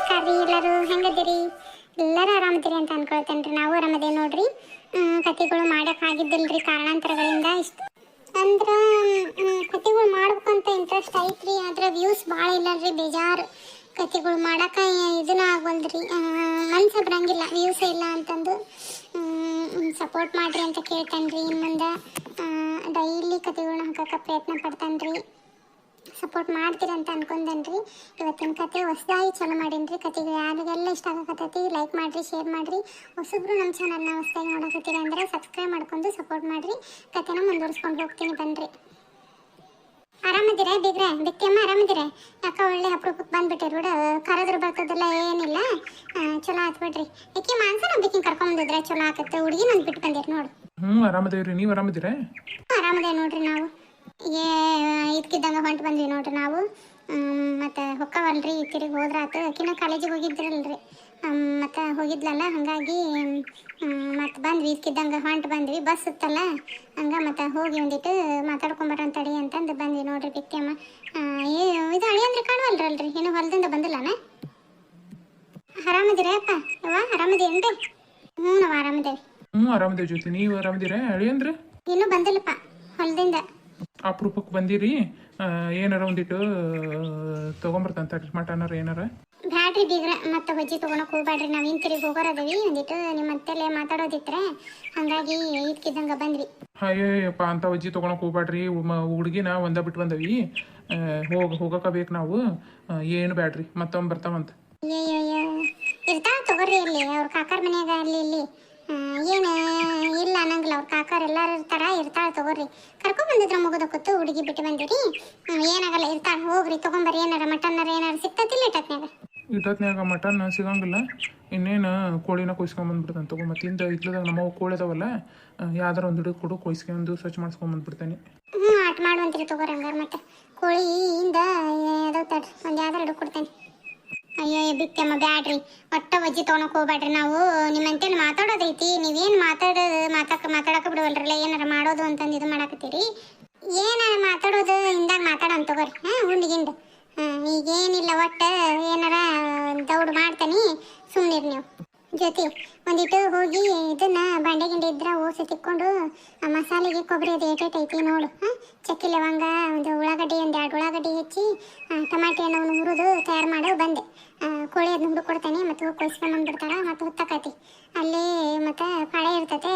ನಮಸ್ಕಾರ ರೀ ಎಲ್ಲರೂ ಹೆಂಗದಿರಿ? ಎಲ್ಲರೂ ಆರಾಮದಿರಿ ಅಂತ ಅನ್ಕೊಳ್ತೇನೆ ರೀ. ನಾವು ಆರಾಮದೇವಿ ನೋಡ್ರಿ. ಕತೆಗಳು ಮಾಡೋಕ್ಕಾಗಿದ್ದಿಲ್ರಿ ಕಾರಣಾಂತರಗಳಿಂದ. ಇಷ್ಟು ಅಂದ್ರೆ ಕತೆಗಳು ಮಾಡ್ಬೇಕಂತ ಇಂಟ್ರೆಸ್ಟ್ ಐತ್ರಿ, ಆದ್ರೆ ವ್ಯೂಸ್ ಭಾಳ ಇಲ್ಲಲ್ರಿ, ಬೇಜಾರು. ಕತೆಗಳು ಮಾಡೋಕೆ ಇದನ್ನ ಆಗವಲ್ದ್ರಿ, ಮನ್ಸು ಬರಂಗಿಲ್ಲ ವ್ಯೂಸ್ ಇಲ್ಲ ಅಂತಂದು. ಸಪೋರ್ಟ್ ಮಾಡಿರಿ ಅಂತ ಕೇಳ್ತೇನೆ ರೀ. ಇನ್ನು ಮುಂದೆ ಡೈಲಿ ಕತೆಗಳನ್ನ ಹಾಕೋಕೆ ಪ್ರಯತ್ನ ಪಡ್ತೇನೆ ರೀ. ಸಪೋರ್ಟ್ ಮಾಡ್ತೀರಿ ಅಂತ ಅನ್ಕೊಂಡೇನ್ರಿ. ಇವತ್ತಿನ ಕತೆ ಹೊಸದಾಗಿ ಚಲೋ ಮಾಡೀನಿ. ಕತೆಗೆ ಯಾರಿಗೆಲ್ಲ ಇಷ್ಟ ಆಗಕತ್ತೈತಿ ಲೈಕ್ ಮಾಡಿರಿ, ಶೇರ್ ಮಾಡಿರಿ. ಹೊಸಬ್ರು ನಮ್ಮ ಚಾನಲ್ನ ಹೊಸದಾಗಿ ನೋಡಕತ್ತೀರಿ ಅಂದರೆ ಸಬ್ಸ್ಕ್ರೈಬ್ ಮಾಡ್ಕೊಂಡು ಸಪೋರ್ಟ್ ಮಾಡಿರಿ. ಕತೆನ ಮುಂದುವರಿಸ್ಕೊಂಡು ಹೋಗ್ತೀನಿ ಬನ್ನಿರಿ. ಆರಾಮದಿರ ಬಿಗ್ರೆ? ಬಿತ್ತಿಯಮ್ಮ ಆರಾಮದಿರ? ಯಾಕೆ ಒಳ್ಳೆ ಅಪರೂಪಕ್ಕೆ ಬಂದ್ಬಿಟ್ಟಿರಿ ಬಿಡು. ಕರೆದ್ರು ಬರ್ತದಲ್ಲ ಏನಿಲ್ಲ, ಚಲೋ ಆತ್ ಬಿಡ್ರಿ. ಯಾಕೆ ಮಾನ್ಸನ ಬೇಕಿಂಗ್ ಕರ್ಕೊಂಬಂದಿದ್ರೆ ಚಲೋ ಆಕತ್ತೆ. ಹುಡುಗಿ ನಂದು ಬಿಟ್ಟು ಬಂದಿರಿ ನೋಡು. ಆರಾಮದೇವ್ರಿ, ನೀವು ಆರಾಮದಿರ? ಆರಾಮದೇ ನೋಡ್ರಿ. ನಾವು ಇದಕ್ಕಿದ್ದಂಗೆ ಹೊಂಟು ಬಂದ್ವಿ ನೋಡ್ರಿ ನಾವು. ಮತ್ತು ಹೊಕ್ಕವಲ್ರಿ ತಿರುಗಿ ಹೋದ್ರಾತು. ಆಕಿನ ಕಾಲೇಜಿಗೆ ಹೋಗಿದ್ರಲ್ರಿ, ಮತ್ತು ಹೋಗಿದ್ಲಲ್ಲ, ಹಾಗಾಗಿ ಮತ್ತು ಬಂದ್ವಿ. ಇದಕ್ಕಿದ್ದಂಗೆ ಹೊಂಟು ಬಂದ್ವಿ. ಬಸ್ ಇತ್ತಲ್ಲ ಹಂಗೆ, ಮತ್ತು ಹೋಗಿ ಒಂದಿಟ್ಟು ಮಾತಾಡ್ಕೊಂಬರಂತಡಿ ಅಂತಂದು ಬಂದ್ವಿ ನೋಡ್ರಿ. ಬಿತ್ತಿಯಮ್ಮ ಇದು ಹಳಿ ಅಂದ್ರೆ ಕಾಣವಲ್ರಲ್ರಿ, ಏನು ಹೊಲದಿಂದ ಬಂದಿಲ್ಲನ? ಆರಾಮದಿರಪ್ಪ ಯವ್ವ? ಆರಾಮದೇನ್ರಿ? ನಾವು ಆರಾಮದೇವಿ. ಆರಾಮದೇವಿ ಜ್ಯೋತಿ, ನೀವು ಆರಾಮದಿರ? ಹಳಿ ಅಂದ್ರೆ ಇನ್ನೂ ಬಂದಿಲ್ಲಪ್ಪ ಹೊಲದಿಂದ. ಅಪರೂಪಕ್ಕೆ ಬಂದಿರಿ. ಏನಾರ ಒಂದಿಟ್ಟು ತೊಗೊಂಬರ್ತಂತಾರ್ರಿ ಮಟನಾರ ಏನಾರ? ಬ್ಯಾಡ್ರಿ ಬೀಗ್ರ, ಮತ್ತೆ ಬಜ್ಜಿ ತೊಗೊಳಕ್ ಹೋಗ್ಬ್ಯಾಡ್ರಿ. ನಾವು ತಿರುಗಿ ಹೋಗೋರದವಿ, ಒಂದಿಟ್ಟು ನಿಮ್ಮ ಅತ್ತೆಲ್ಲೇ ಮಾತಾಡೋದಿತ್ರೆ, ಹಾಗಾಗಿ ಇದಕ್ಕಿದ್ದಂಗೆ ಬಂದ್ವಿ. ಅಯ್ಯಪ್ಪ, ಅಂತ ವಜ್ಜಿ ತೊಗೊಳಕ್ ಹೋಗ್ಬ್ಯಾಡ್ರಿ. ಹುಡುಗಿನ ಒಂದ ಬಿಟ್ಟು ಬಂದವಿ. ಹೋಗಕ ಬೇಕು ನಾವು. ಏನು ಬ್ಯಾಡ್ರಿ, ಮತ್ತೊಮ್ಮೆ ಬರ್ತಾವಂತ. ಅಯ್ಯಯ್ಯೋ, ಇರ್ತಾವ ತಗೋರಿ. ಇಲ್ಲಿ ಅವ್ರ ಕಾಕಾರ ಮನ್ಯಾಗ ಅಲ್ಲಿ ಇಲ್ಲಿ ಏನು ಇಲ್ಲ ಅನ್ನಂಗಿಲ್ಲ. ಅವ್ರ ಕಾಕಾರ ಎಲ್ಲಾರು ಇರ್ತಾಳ ತಗೋರಿ. ಕರ್ಕೊಂಡ್ ಬಂದಿದ್ರ ಮುಗಿದ ಕೂತು ಹುಡುಗಿ ಬಿಟ್ಟು ಬಂದಿರಿ. ಏನಾಗಲ್ಲ, ಇರ್ತಾಳ. ಹೋಗ್ರಿ ತಗೊಂಬರ್ರಿ. ಏನಾರ ಮಟನ್ನಾರ ಏನಾರ ಸಿಕ್ತತಿಲ್ಲ ಇಟ್ಟತ್ನ್ಯಾಗ? ಮಟನ್ ಸಿಗಂಗಿಲ್ಲ. ಇನ್ನೇನು ಕೋಳಿನ ಕೊಯ್ಸ್ಕೊಂಬಂದ್ಬಿಡ್ತಾನೆ ತಗೋ. ಮತ್ತಿಂದ ಇತ್ಲದಾಗ ನಮ್ಮ ಕೋಳಿ ಅದಾವಲ್ಲ, ಯಾವ್ದಾರ ಒಂದು ಹಿಡಿದು ಕೊಡು, ಕೊಯ್ಸ್ಕೊಂಡು ಸ್ವಚ್ಛ ಮಾಡಿಸ್ಕೊಂಬಂದ್ಬಿಡ್ತಾನೆ. ಆಟ ಮಾಡುವಂತೀರಿ ತಗೋರಿ. ಹಂಗಾರ ಮತ್ತೆ ಕೋಳಿಯಿಂದ ಅದಾವ ತಡ್ರಿ, ಒಂದು ಯಾವ್ದಾರ ಹಿಡಿದು ಕೊಡ್ತೇನೆ. ಅಯ್ಯೋ ಬಿತ್ತಮ್ಮ ಬ್ಯಾಡ್ರಿ, ಒಟ್ಟ ವಜ್ಜಿ ತೊಗೊಳಕ್ ಹೋಗ್ಬ್ಯಾಡ್ರಿ. ನಾವು ನಿಮ್ಮಂತೇಳಿ ಮಾತಾಡೋದೈತಿ, ನೀವೇನು ಮಾತಾಡಕ್ಕೆ ಬಿಡವಲ್ರಲ್ಲ. ಏನಾರ ಮಾಡೋದು ಅಂತಂದು ಇದು ಮಾಡಾಕತ್ತೀರಿ. ಏನಾರ ಮಾತಾಡೋದು ಹಿಂದಾಗ ಮಾತಾಡೋಣ ತಗೋರಿ. ಉಂಡಿಗಿಂಡು ಈಗೇನಿಲ್ಲ, ಒಟ್ಟು ಏನಾರ ದೌಡ್ ಮಾಡ್ತಾನೆ, ಸುಮ್ಮನಿರಿ ನೀವು. ಜೊತೆ ಒಂದಿಟ್ಟು ಹೋಗಿ ಇದನ್ನ ಬಾಂಡೆ ಗಿಂಡೆ ಇದ್ರೆ ಓಸಿ ತಿಕ್ಕೊಂಡು ಮಸಾಲೆಗೆ ಕೊಬ್ಬರಿ ಅದು ಏಟೈತಿ ನೋಡು. ಚಕ್ಕಿ ಲವಂಗ, ಒಂದು ಉಳ್ಳಾಗಡ್ಡಿ, ಒಂದು 2 ಉಳ್ಳಾಗಡ್ಡಿ ಹೆಚ್ಚಿ ಟಮಾಟೆ ಹಣ್ಣವನ್ನು ಹುರಿದು ತಯಾರು ಮಾಡಿ ಬಂದೆ. ಕೋಳಿ ಅದನ್ನ ಹುಡುಕ್ ಕೊಡ್ತೇನೆ, ಮತ್ತು ಹೋಗಿ ಕೊಯ್ಸ್ಕೊಂಬಂದ್ಬಿಡ್ತಾಳೆ. ಮತ್ತು ಹುತ್ತಕತಿ ಅಲ್ಲಿ ಮತ್ತು ಪಾಳೆ ಇರ್ತೈತೆ,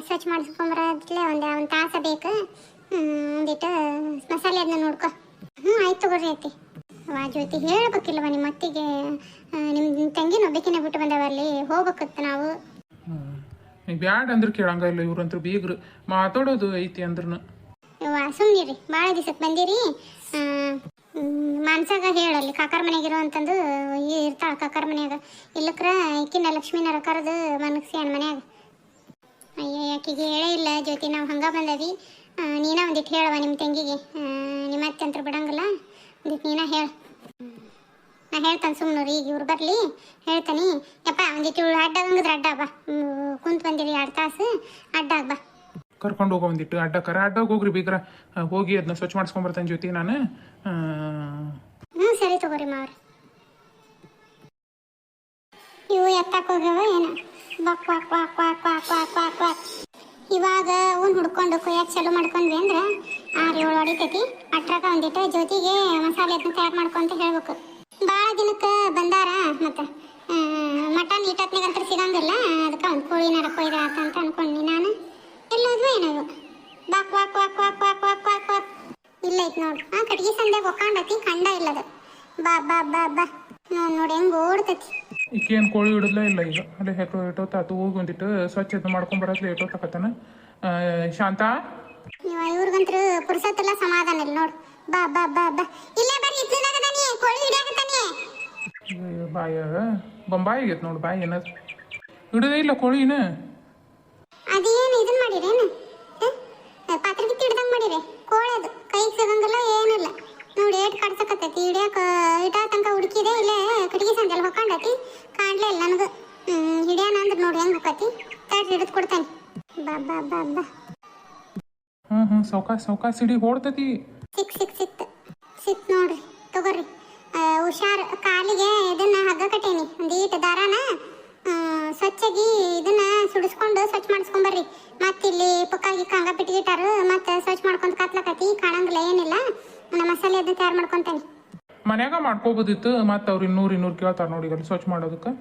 ಸ್ವಚ್ಛ ಮಾಡಿಸ್ಕೊಂಬರೋದ್ಲೆ ಒಂದು ತಾಸು ಬೇಕು. ಒಂದಿಟ್ಟು ಮಸಾಲೆ ಅದನ್ನ ನೋಡ್ಕೊ. ಆಯ್ತು ತಗೋರಿ ಐತಿ. ಜ್ಯೋತಿ ಹೇಳ್ಬೇಕಿಲ್ವ ನಿಮ್ಮ ಅತ್ತಿಗೆ? ನಿಮ್ಮ ತಂಗಿನ ಒಬ್ಬಕಿನ ಬಿಟ್ಟು ಬಂದವಲ್ಲಿ ಹೋಗ್ಬೇಕತ್ತ ನಾವು. ಬ್ಯಾಡ್ ಅಂದ್ರೆ ಕೇಳಂಗ ಇಲ್ಲ. ಇವ್ರಂತೂ ಬೀಗ್ರು ಮಾತಾಡೋದು ಐತಿ ಅಂದ್ರೂ. ಸುಮ್ಮನಿರಿ, ಭಾಳ ದಿವಸಕ್ಕೆ ಬಂದಿರಿ. ಮನ್ಸಾಗ ಹೇಳಲ್ಲಿ ಕಾಕಾರ ಮನೆಗಿರೋ ಅಂತಂದು ಇರ್ತಾಳೆ. ಕಾಕಾರ ಮನ್ಯಾಗ ಇಲ್ಲಕ್ರ ಈಕಿನ ಲಕ್ಷ್ಮೀನರ ಕರೆದು ಮನಗ್ಸಿ ಮನ್ಯಾಗ. ಅಯ್ಯೋ ಯಾಕಿಗೆ ಹೇಳೇ ಇಲ್ಲ ಜ್ಯೋತಿ, ನಾವು ಹಂಗ ಬಂದವಿ. ನೀನ ಒಂದಿಟ್ಟು ಹೇಳವ ನಿಮ್ಮ ತಂಗಿಗೆ. ನಿಮ್ಮ ಅತ್ತೆ ಅಂತ ಬಿಡಂಗಿಲ್ಲ, ಒಂದಿಟ್ಟು ನೀನ ಹೇಳ. ನಾ ಹೇಳ್ತಾನೆ ಸುಮ್ಮನೂರಿ. ಈಗ ಇವ್ರು ಬರಲಿ ಹೇಳ್ತಾನೆ. ಯಪ್ಪ ಒಂದಿಟ್ಟು ಅಡ್ಡಾಗಂಗಿದ್ರೆ ಅಡ್ಡ ಬಾ. ಕುಂತು ಬಂದಿರಿ 2 ತಾಸು, ಅಡ್ಡಾಗ ಬಾ. ಕರ್ಕೊಂಡು ಹೋಗೋ ಒಂದಿಟ್ಟು ಅಡ್ಡಾಗ ಹೋಗ್ರಿ ಬೀಗ್ರ. ಹೋಗಿ ಅದನ್ನ ಸ್ವಚ್ಛ ಮಾಡಿಸ್ಕೊಂಬರ್ತೇನೆ ಜ್ಯೋತಿ ನಾನು. ಸರಿ ತಗೋರಿ ಮಾವ್ರಿ. ಇವು ಎತ್ತಕ್ಕೆ ಹೋಗ್ಯವ ಏನು? ಬಕ್ ವಾಕ್ ವಾಕ್ ವಾಕ್ ವಾಕ್ ವಾಕ್ ವಾಕ್ ವಾಕ್. ಇವಾಗ ಅವ್ನು ಹುಡ್ಕೊಂಡು ಕೊಯ್ಯಕ್ಕೆ ಚಾಲು ಮಾಡ್ಕೊಂಡ್ವಿ ಅಂದ್ರೆ 6-7 ಹೊಡಿತೈತಿ. ಅಟ್ರಾಗ ಒಂದಿಟ್ಟು ಜ್ಯೋತಿಗೆ ಮಸಾಲೆ ಅದನ್ನ ತಯಾರು ಮಾಡ್ಕೊಂತ ಹೇಳ್ಬೇಕು. ಭಾಳ ದಿನಕ್ಕೆ ಬಂದಾರ, ಮತ್ತು ಮಟನ್ ಈಟತ್ನಾಗಂತ ಸಿಗಂಗಿಲ್ಲ. ಅದಕ್ಕೆ ಒಂದು ಕೋಳಿನಾರ ಕೊಯ್ದ ಅಂತ ಅನ್ಕೊಂಡಿ ನಾನು. ಎಲ್ಲೋದ್ವು ಏನವು? ಬಾಕ್ ವಾಕ್ ವಾಕ್ ವಾಕ್ ವಾಕ್ ವಾಕ್ ವಾಕ್ ವಾಕ್. ಇಲ್ಲ ಐತಿ ನೋಡ್ರಿ. ಕಟ್ಗಿ ಸಂದ್ಯಾಗ ಒಕ್ಕಾಂಡತಿ, ಕಂಡ ಇಲ್ಲದು. ಬಾ ಬಾ ಬಾ ಬಾ ನೋಡಿ ಹೆಂಗೆ ಓಡ್ತೈತಿ. ಈಕೇನು ಕೋಳಿ ಹಿಡಿದ್ಲ ಇಲ್ಲ ಈಗ. ಅಲ್ಲೇ ಎಷ್ಟೊತ್ತಾತು. ಹೋಗಿ ಒಂದಿಟ್ಟು ಸ್ವಚ್ಛ ಮಾಡ್ಕೊಂಬರತ್ಲೆ ಎಷ್ಟೊತ್ತಾಕತ್ತಾನ. ಶಾಂತ, ಇವ್ರಿಗಂತೂ ಪುರ್ಸತ್ತೆಲ್ಲ ಸಮಾಧಾನ ಇಲ್ಲ ನೋಡು. ಬಾ ಬಾ ಬಾ ಬಾ ಇಲ್ಲೇ ಬರ್ರಿ, ಇತ್ಲಾಗದಾನೆ ಕೋಳಿ ಹಿಡಿಯಾಕತ್ತಾನೆ. ಬಾಯ ಬೊಂಬಾಯಿ ಆಗೈತೆ ನೋಡು. ಬಾಯಿ ಏನದು ಹಿಡಿದೇ ಇಲ್ಲ ಕೋಳಿನ. ಅದೇನು ಇದನ್ನ ಮಾಡಿರೇನು? ಪಾತ್ರೆ ಗಿತ್ತಿ ಹಿಡ್ದಂಗೆ ಮಾಡಿರಿ. ಕೋಳಿ ಅದು ಕೈಗೆ ಸಿಗಂಗಿಲ್ಲ, ಏನಿಲ್ಲ ನೋಡಿ. ಏಟ್ ಕಡ್ಸಕತ್ತೈತಿ. ಇಡೋ ತನಕ ಹುಡುಕಿದೆ, ಇಲ್ಲೇ ಕಟ್ಗಿ ಸಂದೆಲ್ಲ ಹೊಕ್ಕೊಂಡೈತಿ, ಕಾಣ್ಲೇ ಇಲ್ಲ ನನಗೆ. ಹಿಡಿಯೋಣ ಅಂದ್ರೆ ನೋಡಿ ಹೆಂಗೆ ಹೋಗತಿ. ತಡ್ ಹಿಡಿದು ಕೊಡ್ತಾನೆ. ಬಾ ಬಾ ಬಾ ಬಾ. ಸಾವ್ಕಾಸ್ ಸಿಡಿ ಓಡ್ತೈತಿ. ಸಿಕ್ತು ನೋಡ್ರಿ. ತಗೋರಿ. ಹುಷಾರ್ ಕಾಲಿಗೆ ಇದನ್ನ ಹಗ್ಗ ಕಟ್ಟೇನಿ ಒಂದೀಟ ದಾರಾನ ಸ್ವಚ್ಛಾಗಿ ಇದನ್ನ ಸುಡಿಸ್ಕೊಂಡು ಸ್ವಚ್ಛ ಮಾಡಿಸ್ಕೊಂಬರ್ರಿ. ಮತ್ತೆ ಇಲ್ಲಿ ಪಕ್ಕಾಗಿ ಕಂಗ ಬಿಟ್ಟಿಗಿಟ್ಟಾರು ಮತ್ತೆ ಸ್ವಚ್ಛ ಮಾಡ್ಕೊಂತ ಕತ್ಲಕತಿ ಕಾಣಂಗಿಲ್ಲ ಏನಿಲ್ಲ. ನಾ ಮಸಾಲೆ ಅದು ತಯಾರು ಮಾಡ್ಕೊಂತೇನೆ. ಮನ್ಯಾಗ ಮಾಡ್ಕೋಬೋದಿತ್ತು, ಮತ್ತೆ ಅವ್ರು 200 ಕೇಳ್ತಾರೆ ನೋಡಿ ಅಲ್ಲಿ ಸ್ವಚ್ಛ ಮಾಡೋದಕ್ಕೆ.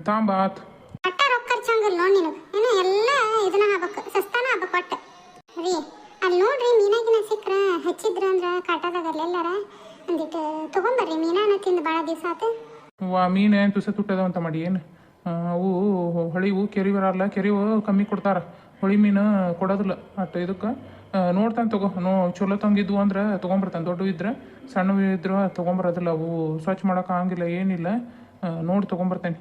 ತಾಂಬ ಆತು. ಅಟ್ಟ ರೊಕ್ಕ ಖರ್ಚಂಗಿಲ್ಲ ನೋಡಿ ನಿನಗೆ. ಏನೋ ಎಲ್ಲ ಇದನ್ನ ಆಗ್ಬೇಕು, ಸಸ್ತಾನ ಆಗ್ಬೇಕು ಒಟ್ಟು. ರೀ ಅಲ್ಲಿ ನೋಡ್ರಿ ಮೀನಾಗಿನ ಸಿಕ್ಕ್ರ ಹಚ್ಚಿದ್ರ ಅಂದ್ರ ಕಾಟದಾಗಲ್ಲ ಎಲ್ಲಾರ ಒಂದಿಟ್ಟು ತಗೊಂಬರ್ರಿ. ಮೀನಾನ ತಿಂದು ಭಾಳ ದಿವಸ ಆತು. ಮೀನು ಏನು ತುಸ ತುಟ್ಟದ ಅಂತ ಮಾಡಿ ಏನು ಅವು ಹೊಳಿವು ಕೆರಿ ಬರಲ್ಲ, ಕೆರಿವು ಕಮ್ಮಿ ಕೊಡ್ತಾರ, ಹೊಳಿ ಮೀನು ಕೊಡೋದಿಲ್ಲ. ಅಟ್ಟು ಇದಕ್ಕೆ ನೋಡ್ತಾನೆ ತಗೋ. ಚಲೋ ತಂಗಿದ್ವು ಅಂದ್ರೆ ತೊಗೊಂಬರ್ತಾನೆ, ದೊಡ್ಡ ಇದ್ರೆ ಸಣ್ಣ ಇದ್ರೆ ತೊಗೊಂಬರೋದಿಲ್ಲ. ಅವು ಸ್ವಚ್ಛ ಮಾಡೋಕೆ ಆಗಂಗಿಲ್ಲ ಏನಿಲ್ಲ, ನೋಡಿ ತೊಗೊಂಬರ್ತೇನೆ.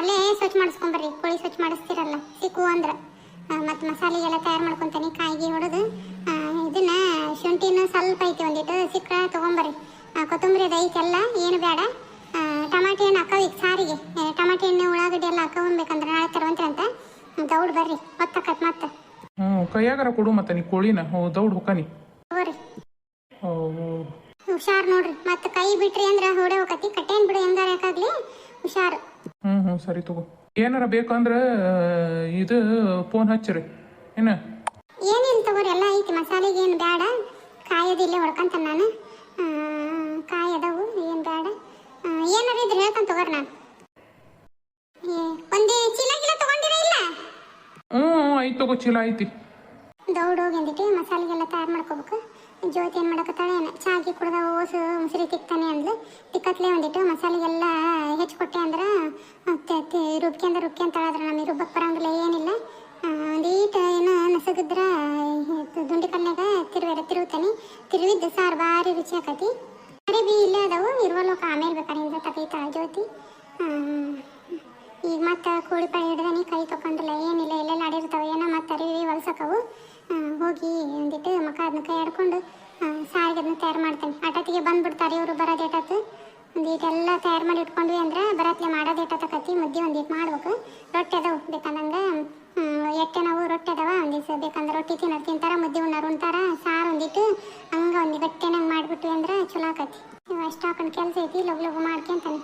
ಅಲ್ಲೇ ಸ್ವಚ್ಛ ಮಾಡಿಸ್ಕೊಂಬರ್ರಿ. ಕೋಳಿ ಸ್ವಚ್ಛ ಮಾಡಿಸ್ತಿರಲ್ಲ ಸಿಕ್ಕು ಅಂದ್ರೆ. ಮತ್ತು ಮಸಾಲೆ ಎಲ್ಲ ತಯಾರು ಮಾಡ್ಕೊತೀನಿ. ಕಾಯಿಗೆ ಹೊಡೆದು ಇದನ್ನ ಶುಂಠಿನೂ ಸ್ವಲ್ಪ ಐತಿ ಒಂದಿಟ್ಟು ಸಿಕ್ಕರೆ ತೊಗೊಂಬರ್ರಿ. ಕೊತ್ತಂಬರಿ ಅದು ಐತೆಲ್ಲ ಏನು ಬೇಡ. ಟಮಾಟಿ ಹಣ್ಣು ಹಾಕೋ ಈಗ ಸಾರಿಗೆ. ಟಮಾಟಿ ಹಣ್ಣು ಉಳ್ಳಾಗಡ್ಡಿ ಎಲ್ಲ ಹಾಕೊಂಬೇಕಂದ್ರೆ ನಾಳೆ ತರುವಂತೆ ಅಂತ ದೌಡ್ ಬರ್ರಿ ಹೊತ್ತಕತ್ ಮತ್ತೆ. ಕೈಯಾಗಾರ ಕೊಡು ಮತ್ತೆ ನೀ ಕೋಳಿನ ದೌಡ್ ಹೊಕ್ಕನಿ ತಗೋರಿ. ಹುಷಾರ್ ನೋಡ್ರಿ, ಮತ್ತೆ ಕೈ ಬಿಟ್ರಿ ಅಂದ್ರೆ ಹೊಡೆ ಹೋಗತಿ. ಕಟ್ಟೇನ್ ಬಿಡು ಹೆಂಗಾರ ಯಾಕಾಗ್ಲಿ ಹುಷಾರು. ಸರಿ ತಗೋ. ಏನಾರ ಬೇಕಂದ್ರೆ ಇದು ಫೋನ್ ಹಚ್ಚಿರಿ ಏನ. ಏನಿಲ್ಲ ತಗೋರಿ, ಎಲ್ಲ ಐತಿ. ಮಸಾಲೆಗೆ ಏನು ಬೇಡ, ಕಾಯದು ಇಲ್ಲೇ ಹೊಡ್ಕಂತ ನಾನು. ಕಾಯಿ ಅದಾವು, ಏನು ಬೇಡ. ಏನಾರ ಇದ್ರೆ ಹೇಳ್ತಾನೆ ತಗೋರಿ. ನಾನು ಒಂದು ಚೀಲ ಗಿಲ ತಗೊಂಡಿರ ಇಲ್ಲ? ಐತಿ ತಗೋ, ಚೀಲ ಐತಿ. ದೌಡ್ ಹೋಗಿ ಅಂದಿಟ್ಟು ಮಸಾಲೆಗೆಲ್ಲ ತಯಾರು ಮಾಡ್ಕೋಬೇಕು. ಜ್ಯೋತಿ ಏನು ಮಾಡಕತ್ತಾಳೆ ಏನ, ಚಾಗಿ ಕುಡ್ದ ಓಸು ಮುಸುರಿ ತಿಕ್ತಾನೆ ಅಂದ್ಲು. ತಿಕ್ಕತ್ಲೆ ಒಂದಿಟ್ಟು ಮಸಾಲೆಗೆಲ್ಲ ಹೆಚ್ಚಿಕೊಟ್ಟೆ ಅಂದ್ರೆ ರುಬ್ಕೊಂತಾಳಾದ್ರೆ ನಮಗೆ ರುಬ್ಬಕ್ಕೆ ಬರಂಗಿಲ್ಲ ಏನಿಲ್ಲ. ಒಂದೀಟ ಏನೋ ನಸಗಿದ್ರೆ ದುಂಡಿ ಕಲ್ನಾಗ ತಿರುಗ್ತಾನೆ. ತಿರುವಿದ್ದು ಸಾರು ಭಾರಿ ರುಚಿ ಆಕತಿ. ಅರೆ ಬಿ ಇಲ್ಲೇ ಅದಾವು ಇರುವಲ್ಲೋಕ ಆಮೇಲೆ ಬೇಕಾರಿಂದ ತೆಗೀತಾಳ ಜ್ಯೋತಿ. ಈಗ ಮತ್ತೆ ಕೋಳಿ ಪಾಳಿ ಹಿಡ್ದಾನಿ, ಕೈ ತೊಗೊಂಡಿಲ್ಲ ಏನಿಲ್ಲ, ಎಲ್ಲೆಲ್ಲ ಆಡಿರ್ತಾವೆ ಏನೋ. ಮತ್ತೆ ಅರಿವಿ ಹೊಲ್ಸಕ್ಕವು. ಹೋಗಿ ಒಂದಿಟ್ಟು ಮಕ್ಕ ಅದನ್ನ ಕೈ ಆಡ್ಕೊಂಡು ಸಾರಿಗೆ ಅದನ್ನ ತಯಾರು ಮಾಡ್ತೇನೆ. ಆಟತ್ತಿಗೆ ಬಂದ್ಬಿಡ್ತಾರೆ ಇವರು ಬರೋದು ಏಟತ್ತು. ಒಂದೀಟೆಲ್ಲ ತಯಾರು ಮಾಡಿ ಇಟ್ಕೊಂಡ್ವಿ ಅಂದ್ರೆ ಬರತ್ಲೆ ಮಾಡೋದು ಏಟತ್ತಕತಿ. ಮುದ್ದೆ ಒಂದೀಟ್ ಮಾಡ್ಬೇಕು. ರೊಟ್ಟಿ ಅದಾವು ಬೇಕಂದಂಗೆ ಎಟ್ಟೆ ನಾವು ರೊಟ್ಟಿ ಅದಾವ ಒಂದಿವ್ಸ ಬೇಕಂದ್ರೆ ರೊಟ್ಟಿ ತಿಂತಾರ, ಮುದ್ದೆ ಉಣ್ಣಾರು ಉಣ್ತಾರ. ಸಾರು ಒಂದಿಟ್ಟು ಹಂಗೆ ಒಂದು ಗಟ್ಟೆನಂಗೆ ಮಾಡಿಬಿಟ್ವಿ ಅಂದ್ರೆ ಚಲೋ ಆಕತಿ. ನೀವು ಅಷ್ಟು ಹಾಕೊಂಡು ಕೆಲಸ ಐತಿ, ಲಗು ಲಗು ಮಾಡ್ಕೊಂತಾನೆ.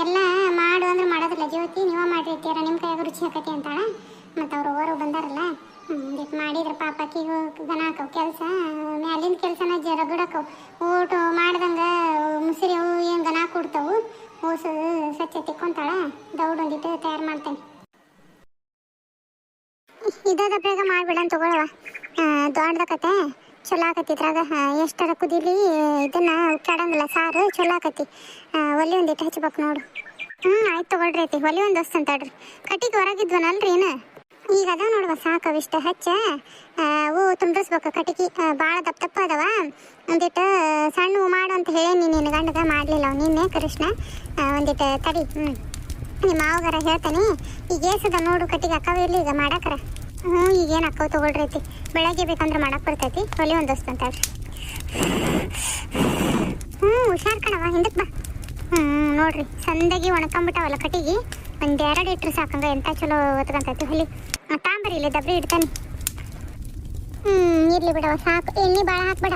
ಎಲ್ಲ ಮಾಡು ಅಂದ್ರೆ ಮಾಡೋದಿಲ್ಲ ಜ್ಯೋತಿ, ನೀವ ಮಾಡಿರ್ತೀರ ನಿಮ್ಮ ಕೈಯಾಗ ರುಚಿ ಆಕತಿ ಅಂತಾಳ. ಮತ್ತು ಅವ್ರು ಓರು ಬಂದಾರಲ್ಲ ಒಂದಿಟ್ಟು ಮಾಡಿದ್ರೆ ಪಾಪಕ್ಕಿಗೂ ದನ ಹಾಕವು ಕೆಲಸ. ಮ್ಯಾಲಿನ ಕೆಲಸನ ರಗಡಕ್ಕವು. ಊಟ ಮಾಡ್ದಂಗೆ ಮುಸುರಿ ಅವು ಏನು ದನ ಕೊಡ್ತಾವು. ಓಸು ಸ್ವಚ್ಛ ತಿಕ್ಕೊಂತಾಳ. ದೌಡ್ ಒಂದಿಟ್ಟು ತಯಾರು ಮಾಡ್ತೇನೆ. ಇದಾದ ಬೇಗ ಮಾಡಿಬಿಡಂತ ತಗೊಳವ. ದೊಡ್ಡದಕತೆ ಚಲೋ ಆಕತಿ. ಇದ್ರಾಗ ಎಷ್ಟರ ಕುದೀಲಿ ಇದನ್ನ ಕೆಡಂಗಿಲ್ಲ, ಸಾರು ಚಲೋ ಆಕತಿ. ಒಲೆ ಒಂದಿಟ್ಟು ಹಚ್ಬೇಕು ನೋಡು. ಆಯ್ತು ತಗೊಳ್ರಿ ಐತಿ. ಒಲೆ ಒಂದು ವಸ್ತು ಅಂತಡ್ರಿ. ಕಟ್ಟಿಗೆ ಹೊರಗಿದ್ವನಲ್ರಿ ಏನು, ಈಗ ಅದಾವ ನೋಡುವ ಸಾಕವಿಷ್ಟ ಹಚ್ಚ. ಅವು ತುಂಬಿಸ್ಬೇಕು ಕಟ್ಟಿಗೆ. ಭಾಳ ದಪ್ಪ ಅದಾವ. ಒಂದಿಟ್ಟು ಸಣ್ಣ ಮಾಡು ಅಂತ ಹೇಳಿ ನಿನ್ನ ಗಂಡಗ ಮಾಡಲಿಲ್ಲ ಅವು ನಿನ್ನೆ ಕೃಷ್ಣ. ಒಂದಿಟ್ಟು ತಡಿ. ನಿಮ್ಮ ಮಾವಗಾರ ಹೇಳ್ತಾನೆ. ಈಗ ಏಸದ ನೋಡು ಕಟ್ಟಿಗೆ ಅಕ್ಕವ ಇರಲಿ ಈಗ ಮಾಡಾಕರ. ಈಗೇನು ಅಕ್ಕವು ತಗೊಳ್ರಿ ಐತಿ. ಬೆಳಗ್ಗೆ ಬೇಕಂದ್ರೆ ಮಾಡಕ್ಕೆ ಬರ್ತೈತಿ. ಒಲೆ ಒಂದು ವಸ್ತು ಅಂತಡ್ರಿ. ಹುಷಾರ್ ಕಣವ, ಹಿಂದಕ್ಕೆ ಬಾ. ನೋಡ್ರಿ ಸಂದಾಗಿ ಒಣಕೊಂಬಿಟ್ಟಾವಲ್ಲ ಕಟ್ಟಿಗೆ. ಒಂದೆರಡು ಇಟ್ರು ಸಾಕಂಗ ಎಂತ ಚಲೋ ಹೊತ್ಕೊಂತೈತಿ ಹೊಲಿ. ತಾಂಬರಿ ಇಲ್ಲಿ ದಬ್ರಿ ಇಡ್ತಾನೆ. ಇರ್ಲಿ ಬಿಡವ ಸಾಕು. ಎಣ್ಣೆ ಭಾಳ ಹಾಕ್ಬೇಡ.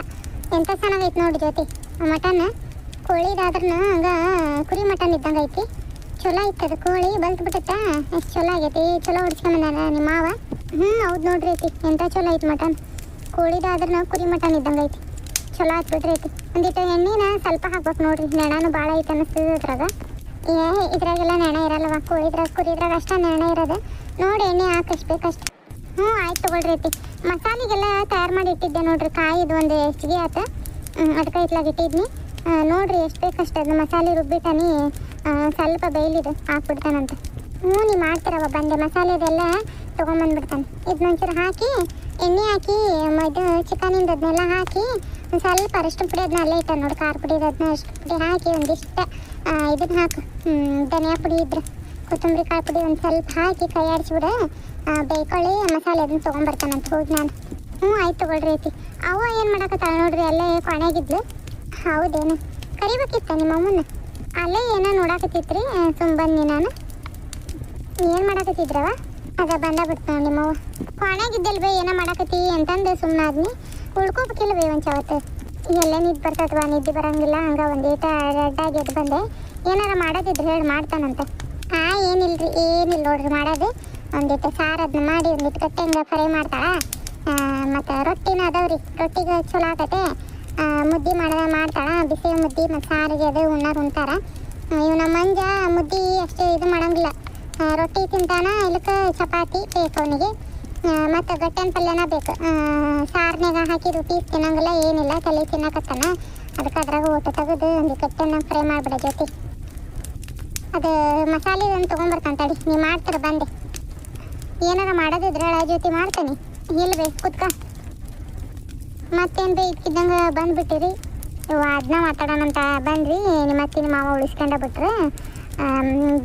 ಎಂತ ಚೆನ್ನಾಗೈತಿ ನೋಡಿ ಜ್ಯೋತಿ ಮಟನ್. ಕೋಳಿದಾದ್ರೂ ಹಂಗ ಕುರಿ ಮಟನ್ ಇದ್ದಂಗೆ ಐತಿ. ಚಲೋ ಐತಿ ಅದು. ಕೋಳಿ ಬಲ್ತ್ ಬಿಟ್ಟತ್ತ ಎಷ್ಟು ಚಲೋ ಆಗೈತಿ. ಚಲೋ ಹೊಡ್ಸ್ಕೊಂಬಂದಾನ ನಿಮ್ಮ ಮಾವ. ಹೌದು ನೋಡ್ರಿ ಐತಿ. ಎಂತ ಚಲೋ ಐತಿ ಮಟನ್. ಕೋಳಿದಾದ್ರೂ ಕುರಿ ಮಟನ್ ಇದ್ದಂಗೆ ಐತಿ. ಚಲೋ ಆಯ್ತು ಬಿಡ್ರಿ ಐತಿ. ಒಂದಿಟ್ಟು ಎಣ್ಣೆನ ಸ್ವಲ್ಪ ಹಾಕ್ಬೇಕು ನೋಡ್ರಿ. ನೆಣಾನು ಭಾಳ ಐತಿ ಅನ್ನಿಸ್ತದ ಅದ್ರಾಗ. ಇದ್ರಾಗೆಲ್ಲ ನೆಣ ಇರಲ್ಲವ. ಕೋಳಿದ್ರಾಗ ಕುರಿದ್ರಾಗ ಅಷ್ಟ ನೆಣ ಇರೋದು. ನೋಡಿ ಎಣ್ಣೆ ಹಾಕಷ್ಟು ಬೇಕಷ್ಟು. ಆಯ್ತು ತಗೊಳ್ರಿ ಐತಿ. ಮಸಾಲೆಗೆಲ್ಲ ತಯಾರು ಮಾಡಿ ಇಟ್ಟಿದ್ದೆ ನೋಡ್ರಿ. ಕಾಯಿದು ಒಂದು ಹೆಚ್ಚಿಗೆ ಆತ. ಅದಕ್ಕೆ ಇತ್ಲಾಗ ಇಟ್ಟಿದ್ನಿ. ನೋಡ್ರಿ ಎಷ್ಟು ಬೇಕಷ್ಟು ಅದನ್ನ ಮಸಾಲೆ ರುಬ್ಬಿಟ್ಟಾನಿ. ಸ್ವಲ್ಪ ಬೇಯ್ಲಿದು ಹಾಕ್ಬಿಡ್ತಾನಂತ. ನೀವು ಮಾಡ್ತೀರವ ಬಂದೆ ಮಸಾಲೆದೆಲ್ಲ ತೊಗೊಂಬಂದ್ಬಿಡ್ತಾನೆ. ಇದನ್ನೊಂಚೂರು ಹಾಕಿ ಎಣ್ಣೆ ಹಾಕಿ ಇದು ಚಿಕನಿಂದ ಅದನ್ನೆಲ್ಲ ಹಾಕಿ ಸ್ವಲ್ಪ ಅರಿಶಿನ ಪುಡಿ ಅದನ್ನ ಅಲ್ಲೇ ಇಟ್ಟ ನೋಡಿ. ಖಾರ ಪುಡಿ ಅದನ್ನ ಅರಿಶಿನ ಪುಡಿ ಹಾಕಿ ಒಂದಿಷ್ಟು ಇದನ್ನ ಹಾಕು. ಧನಿಯಾ ಪುಡಿ ಇದ್ರೆ ಕೊತ್ತಂಬರಿ ಕಾಳು ಪುಡಿ ಒಂದು ಸ್ವಲ್ಪ ಹಾಕಿ ಕೈ ಆಡಿಸ್ಬಿಡ. ಬೇಯ್ಕೊಳ್ಳಿ ಮಸಾಲೆ ಅದನ್ನ ತೊಗೊಂಬರ್ತಾನಂತ ಹೋಗಿ ನಾನು. ಆಯ್ತು ತಗೊಳ್ರಿ ಐತಿ. ಅವ ಏನು ಮಾಡಕತ್ತಾಳ ನೋಡ್ರಿ ಅಲ್ಲೇ ಕೊನೆಗಿದ್ಲು. ಹೌದೇನು ಕರಿಬೇಕಿತ್ತ ನಿಮ್ಮ ಅಮ್ಮನ? ಅಲ್ಲೇ ಏನೋ ನೋಡಾಕತ್ತಿತ್ರಿ. ಸುಮ್ಮ ಬನ್ನಿ ನಾನು. ಏನು ಮಾಡಾಕತ್ತಿದ್ರವ? ಅದ ಬಂದ ನಿಮ್ಮವ್ವ. ಕೊನೆಗಿದ್ದಲ್ ಬೇ ಏನೋ ಮಾಡಾಕತ್ತಿ ಅಂತಂದು ಸುಮ್ಮನಾದ್ನಿ. ಉಳ್ಕೋಬೇಕಿಲ್ಲ ಬೇ ಒಂದು ಚವತ್ತು. ಎಲ್ಲೇ ನಿದ್ದೆ ಬರ್ತದವಾ, ನಿದ್ದೆ ಬರಂಗಿಲ್ಲ. ಹಂಗೆ ಒಂದೀಟ ರೆಡ್ಡಾಗಿ ಎದ್ದು ಬಂದೆ. ಏನಾರ ಮಾಡೋದಿದ್ರೆ ಹೇಳಿ ಮಾಡ್ತಾನಂತೆ. ಏನಿಲ್ರಿ, ಏನಿಲ್ಲ ನೋಡ್ರಿ ಮಾಡೋದು. ಒಂದಿಟ್ಟು ಸಾರು ಅದನ್ನ ಮಾಡಿ ಒಂದಿಟ್ಟು ಕಟ್ಟೆ ಹಂಗೆ ಫ್ರೈ ಮಾಡ್ತಾಳ. ಮತ್ತು ರೊಟ್ಟಿನ ಅದಾವ್ರಿ, ರೊಟ್ಟಿಗೆ ಚಲೋ ಆಗತ್ತೆ. ಮುದ್ದೆ ಮಾಡ್ತಾಳ, ಬಿಸಿ ಮುದ್ದೆ ಮತ್ತು ಸಾರಿಗೆ ಅದು ಉಣ್ತಾರ. ಇವು ನಮ್ಮ ಮಂಜ ಮುದ್ದೆ ಅಷ್ಟು ಇದು ಮಾಡಂಗಿಲ್ಲ, ರೊಟ್ಟಿ ತಿಂತಾನ. ಇಲ್ಲಕ್ಕೆ ಚಪಾತಿ ಬೇಕು ಅವನಿಗೆ, ಮತ್ತು ಗಟ್ಟೆನ ಪಲ್ಯನ ಬೇಕು. ಸಾರ್ನಾಗ ಹಾಕಿದ್ದು ಪೀಸ್ ತಿನ್ನಂಗಿಲ್ಲ, ಏನಿಲ್ಲ, ತಲೆ ತಿನ್ನಕತ್ತಾನ. ಅದಕ್ಕೆ ಅದ್ರಾಗ ಊಟ ತೆಗೆದು ಒಂದು ಗಟ್ಟೆನ ಫ್ರೈ ಮಾಡಿಬಿಡ ಜೊತೆ. ಅದು ಮಸಾಲೆ ಒಂದು ತೊಗೊಂಬರ್ತಾನೆ ತಡಿ, ನೀವು ಮಾಡ್ತಾರೆ ಬಂದೆ. ಏನಾರ ಮಾಡೋದಿದ್ರೆ ಜೊತೆ ಮಾಡ್ತಾನೆ. ಇಲ್ಲ ಬೇ ಕುತ್ಕ. ಮತ್ತೇನು ಬೇ ಇದ್ಕಿದ್ದಂಗೆ ಬಂದುಬಿಟ್ಟಿರಿ. ಅದನ್ನ ಮಾತಾಡೋಣಂತ ಬಂದ್ರಿ. ನಿಮ್ಮ ಅತ್ತಿ ನಿಮ್ಮ ಮಾವ ಉಳಿಸ್ಕೊಂಡ ಬಿಟ್ರು.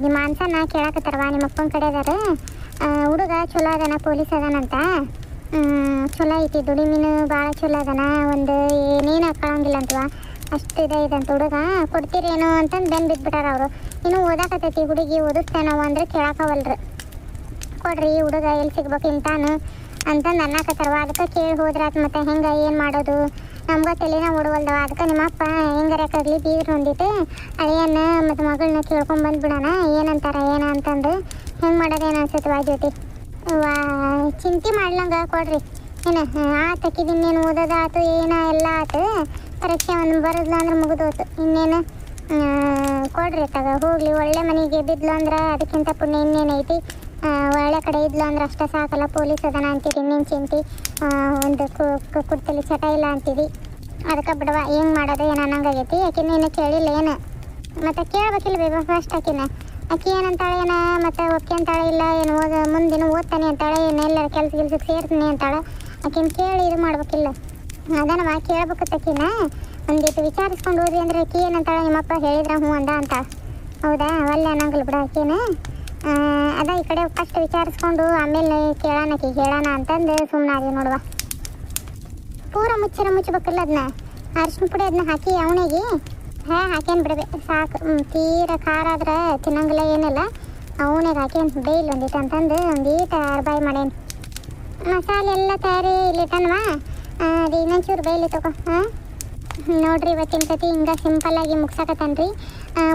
ನಿಮ್ಮ ಅನ್ಸನ್ನ ಕೇಳಕತ್ತಾರವ, ನಿಮ್ಮ ಅಪ್ಪನ ಕಡೆ ಅದಾರ. ಹುಡುಗ ಚಲೋ ಅದಾನ, ಪೊಲೀಸ್ ಅದಾನಂತ. ಚಲೋ ಐತಿ, ದುಡಿಮೀನು ಭಾಳ ಚಲೋ ಅದಾನ. ಒಂದು ಏನೇನು ಹಾಕೊಳ್ಳಂಗಿಲ್ಲ ಅಂತವ, ಅಷ್ಟು ಇದಂತ ಹುಡುಗ. ಕೊಡ್ತೀರೇನೋ ಅಂತಂದು ಬೆನ್ನು ಬಿದ್ದುಬಿಟ್ಟಾರ ಅವರು. ಇನ್ನೂ ಓದಾಕತ್ತೈತಿ ಹುಡುಗಿ, ಓದಿಸ್ತಾನವ ಅಂದ್ರೆ ಕೇಳಾಕವಲ್ರು. ಕೊಡ್ರಿ ಹುಡುಗ ಎಲ್ಲಿ ಸಿಗ್ಬೇಕು ಇಂತಾನು ಅಂತಂದು ಅನ್ನಕತ್ತಾರವ. ಅದಕ್ಕೆ ಕೇಳಿ ಹೋದ್ರಾತ್. ಮತ್ತು ಹೆಂಗೆ ಏನು ಮಾಡೋದು ನಮ್ಗೆ ತಲೆನ ಓಡವಲ್ದವ. ಅದಕ್ಕೆ ನಿಮ್ಮಪ್ಪ ಹೆಂಗಾರಕ್ಕಾಗಲಿ ಬೀಗ್ರು ಹೊಂದಿತ್ತು ಅಳಿಯನ್ನ ಮತ್ತು ಮಗಳನ್ನ ಕೇಳ್ಕೊಂಡು ಬಂದುಬಿಡೋಣ, ಏನಂತಾರ ಅಂತಂದು. ಹೆಂಗೆ ಮಾಡೋದೇನು ಅನ್ಸುತ್ತವ ಜೊತೆ. ಚಿಂತೆ ಮಾಡ್ಲಂಗೆ ಕೊಡ್ರಿ. ಏನು ಆತಕ್ಕಿದಿನ್ನೇನು ಓದೋದಾತು ಎಲ್ಲ ಆತು. ಪರೀಕ್ಷೆ ಒಂದು ಬರೋದಿಲ್ಲ ಅಂದ್ರೆ ಮುಗಿದೋತು. ಇನ್ನೇನು ಕೊಡ್ರಿ ತಗ ಹೋಗಲಿ. ಒಳ್ಳೆ ಮನೆಗೆ ಬಿದ್ಲು ಅಂದ್ರೆ ಅದಕ್ಕಿಂತ ಪುಣ್ಯ ಇನ್ನೇನೈತಿ. ಒಳ್ಳೆ ಕಡೆ ಇದ್ಲು ಅಂದ್ರೆ ಅಷ್ಟೇ ಸಾಕಲ್ಲ. ಪೊಲೀಸ್ ಅದನ ಅಂತೀರಿ, ಇನ್ನೇನು ಚಿಂತೆ. ಒಂದು ಕುರ್ತಲಿ ಚಟ ಇಲ್ಲ ಅಂತೀವಿ. ಅದಕ್ಕೆ ಬಿಡವ, ಹೆಂಗೆ ಮಾಡೋದು ಏನು ಅನ್ನಂಗಾಗೈತಿ. ಆಕಿನ ಏನು ಕೇಳಿಲ್ಲ ಏನು. ಮತ್ತು ಕೇಳ್ಬೇಕಿಲ್ಲ ಬೇಗ ಫಸ್ಟ್ ಆಕಿನ. ಆಕಿ ಏನಂತಾಳೆ ಮತ್ತು ಒಪ್ಕೆ ಅಂತಾಳೆ ಇಲ್ಲ ಏನು ಮುಂದಿನ ಓದ್ತಾನೆ ಅಂತಾಳೆ, ಏನು ಎಲ್ಲರ ಕೆಲ್ಸಕ್ಕೆ ಸೇರ್ತೀನಿ ಅಂತಾಳೆ. ಆಕಿನ ಕೇಳಿ ಇದು ಮಾಡ್ಬೇಕಿಲ್ಲ. ಅದನವ ಕೇಳ್ಬೇಕತ್ತ ಆಕಿನ. ಒಂದಿಟ್ಟು ವಿಚಾರಿಸ್ಕೊಂಡು ಹೋದ್ವಿ ಅಂದ್ರೆ ಆಕಿ ಏನಂತಾಳೆ, ನಿಮ್ಮಪ್ಪ ಹೇಳಿದ್ರೆ ಹ್ಞೂ ಅಂತ. ಹೌದಾ, ಒಳ್ಳೆ ಅನ್ನಂಗಿಲ್ಲ ಬಿಡ ಆಕಿನ. ಅದ ಈ ಕಡೆ ಫಸ್ಟ್ ವಿಚಾರಿಸ್ಕೊಂಡು ಆಮೇಲೆ ಕೇಳೋಣ ಆಕಿಗೆ ಹೇಳೋಣ ಅಂತಂದು ಸುಮ್ಮನಾದಿ ನೋಡುವ. ಪೂರ ಮುಚ್ಚಬೇಕಿಲ್ಲ ಅದನ್ನ. ಅರಿಶಿನ ಪುಡಿ ಅದನ್ನ ಹಾಕಿ ಅವನಿಗೆ ಹಾಕೇನು ಬಿಡಬೇಕು ಸಾಕು. ತೀರ ಖಾರ ಆದ್ರೆ ತಿನ್ನಂಗಿಲ್ಲ ಏನಿಲ್ಲ. ಅವನಿಗೆ ಹಾಕೇನು ಬೇಯಿಲ್ಲ ಒಂದಿಟ್ಟು ಅಂತಂದು ಒಂದೀಟ ಅರ್ಬಾಯಿ ಮಾಡೇನು. ಮಸಾಲೆ ಎಲ್ಲ ತಯಾರಿ ಇಲ್ಲಿಟ್ಟನ್ವಾ. ಅದು ಇನ್ನೊಂಚೂರು ಬೇಯಲಿ ತಗೋ. ನೋಡ್ರಿ ಇವತ್ತಿನ ಕತೆ ಹಿಂಗೆ ಸಿಂಪಲ್ಲಾಗಿ ಮುಗ್ಸಕತ್ತನ್ರಿ.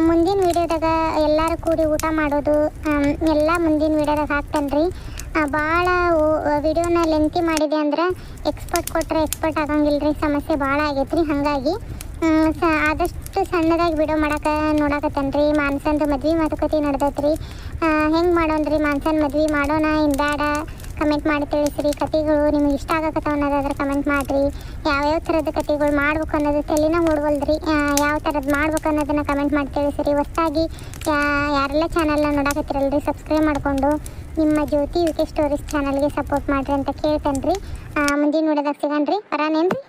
ಮುಂದಿನ ವೀಡಿಯೋದಾಗ ಎಲ್ಲರೂ ಕೂಡಿ ಊಟ ಮಾಡೋದು ಎಲ್ಲ ಮುಂದಿನ ವೀಡಿಯೋದಾಗ ಹಾಕ್ತೇನೆ. ಭಾಳ ವಿಡಿಯೋನ ಲೆಂತಿ ಮಾಡಿದೆ ಅಂದ್ರೆ ಎಕ್ಸ್ಪರ್ಟ್ ಕೊಟ್ಟರೆ ಎಕ್ಸ್ಪರ್ಟ್ ಆಗಂಗಿಲ್ಲ. ಸಮಸ್ಯೆ ಭಾಳ ಆಗೈತ್ರಿ. ಹಾಗಾಗಿ ಆದಷ್ಟು ಸಣ್ಣದಾಗಿ ವಿಡಿಯೋ ನೋಡಕತ್ತೇನೆ. ಮಾನ್ಸಂದು ಮದ್ವೆ ಮಾತುಕತೆ ನಡೆದೈತ್ರಿ. ಹೆಂಗೆ ಮಾಡೋಣ್ರಿ ಮಾನ್ಸನ್ ಮದ್ವೆ ಮಾಡೋಣ ಇನ್ನು ಬೇಡ ಕಮೆಂಟ್ ಮಾಡಿ ತಿಳಿಸ್ರಿ. ಕತೆಗಳು ನಿಮ್ಗೆ ಇಷ್ಟ ಆಗಕತ್ತಾವ ಅನ್ನೋದಾದ್ರೆ ಕಮೆಂಟ್ ಮಾಡಿರಿ. ಯಾವ್ಯಾವ ಥರದ ಕತೆಗಳು ಮಾಡ್ಬೇಕು ಅನ್ನೋದು ತಲೆನ ಓಡವಲ್ದ್ರಿ. ಯಾವ ಥರದ್ದು ಮಾಡ್ಬೇಕು ಅನ್ನೋದನ್ನು ಕಮೆಂಟ್ ಮಾಡಿ ತಿಳಿಸ್ರಿ. ಹೊಸದಾಗಿ ಯಾರೆಲ್ಲ ಚಾನಲ್ನ ನೋಡಕತ್ತಿರಲ್ರಿ ಸಬ್ಸ್ಕ್ರೈಬ್ ಮಾಡಿಕೊಂಡು ನಿಮ್ಮ ಜ್ಯೋತಿ UK ಸ್ಟೋರೀಸ್ ಚಾನಲ್ಗೆ ಸಪೋರ್ಟ್ ಮಾಡಿರಿ ಅಂತ ಕೇಳ್ತೇನೆ ರೀ. ಮುಂದಿನ ವಿಡಿಯೋದಾಗ ಸಿಗಣ್ರಿ. ಬರಾನೇನ್ರಿ.